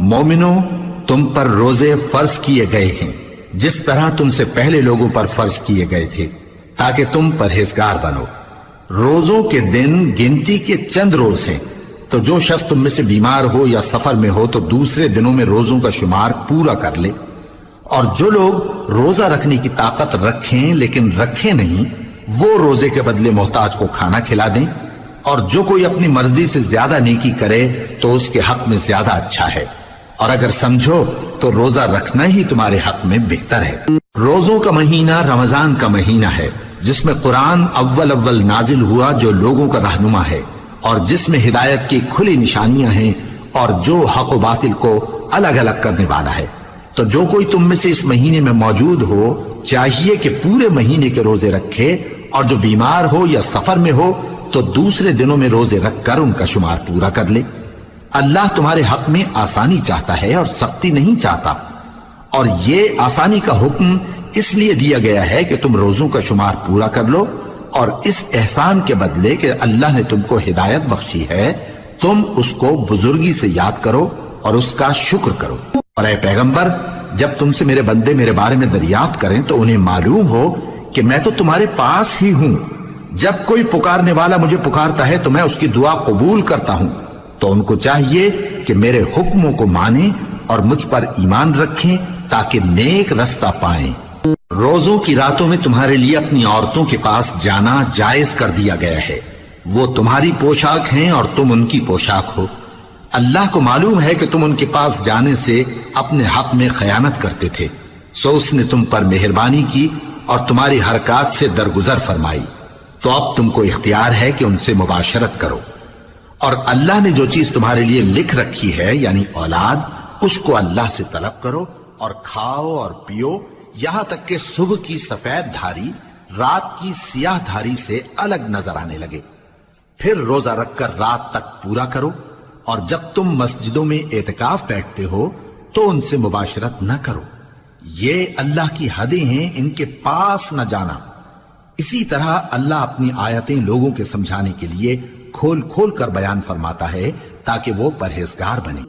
مومنو، تم پر روزے فرض کیے گئے ہیں جس طرح تم سے پہلے لوگوں پر فرض کیے گئے تھے، تاکہ تم پرہیزگار بنو۔ روزوں کے دن گنتی کے چند روز ہیں، تو جو شخص تم میں سے بیمار ہو یا سفر میں ہو تو دوسرے دنوں میں روزوں کا شمار پورا کر لے۔ اور جو لوگ روزہ رکھنے کی طاقت رکھیں لیکن رکھیں نہیں، وہ روزے کے بدلے محتاج کو کھانا کھلا دیں۔ اور جو کوئی اپنی مرضی سے زیادہ نیکی کرے تو اس کے حق میں زیادہ اچھا ہے، اور اگر سمجھو تو روزہ رکھنا ہی تمہارے حق میں بہتر ہے۔ روزوں کا مہینہ رمضان کا مہینہ ہے، جس میں قرآن اول نازل ہوا، جو لوگوں کا رہنما ہے اور جس میں ہدایت کی کھلی نشانیاں ہیں اور جو حق و باطل کو الگ الگ کرنے والا ہے۔ تو جو کوئی تم میں سے اس مہینے میں موجود ہو چاہیے کہ پورے مہینے کے روزے رکھے، اور جو بیمار ہو یا سفر میں ہو تو دوسرے دنوں میں روزے رکھ کر ان کا شمار پورا کر لے۔ اللہ تمہارے حق میں آسانی چاہتا ہے اور سختی نہیں چاہتا، اور یہ آسانی کا حکم اس لیے دیا گیا ہے کہ تم روزوں کا شمار پورا کر لو، اور اس احسان کے بدلے کہ اللہ نے تم کو ہدایت بخشی ہے تم اس کو بزرگی سے یاد کرو اور اس کا شکر کرو۔ اور اے پیغمبر، جب تم سے میرے بندے میرے بارے میں دریافت کریں تو انہیں معلوم ہو کہ میں تو تمہارے پاس ہی ہوں۔ جب کوئی پکارنے والا مجھے پکارتا ہے تو میں اس کی دعا قبول کرتا ہوں، تو ان کو چاہیے کہ میرے حکموں کو مانیں اور مجھ پر ایمان رکھیں تاکہ نیک رستہ پائیں۔ روزوں کی راتوں میں تمہارے لیے اپنی عورتوں کے پاس جانا جائز کر دیا گیا ہے، وہ تمہاری پوشاک ہیں اور تم ان کی پوشاک ہو۔ اللہ کو معلوم ہے کہ تم ان کے پاس جانے سے اپنے حق میں خیانت کرتے تھے، سو اس نے تم پر مہربانی کی اور تمہاری حرکات سے درگزر فرمائی، تو اب تم کو اختیار ہے کہ ان سے مباشرت کرو۔ اور اللہ نے جو چیز تمہارے لیے لکھ رکھی ہے یعنی اولاد، اس کو اللہ سے طلب کرو اور کھاؤ اور پیو، یہاں تک کہ صبح کی سفید دھاری رات کی سیاہ دھاری سے الگ نظر آنے لگے۔ پھر روزہ رکھ کر رات تک پورا کرو، اور جب تم مسجدوں میں اعتکاف بیٹھتے ہو تو ان سے مباشرت نہ کرو، یہ اللہ کی حدیں ہیں، ان کے پاس نہ جانا۔ اسی طرح اللہ اپنی آیتیں لوگوں کے سمجھانے کے لیے کھول کھول کر بیان فرماتا ہے تاکہ وہ پرہیزگار بنے۔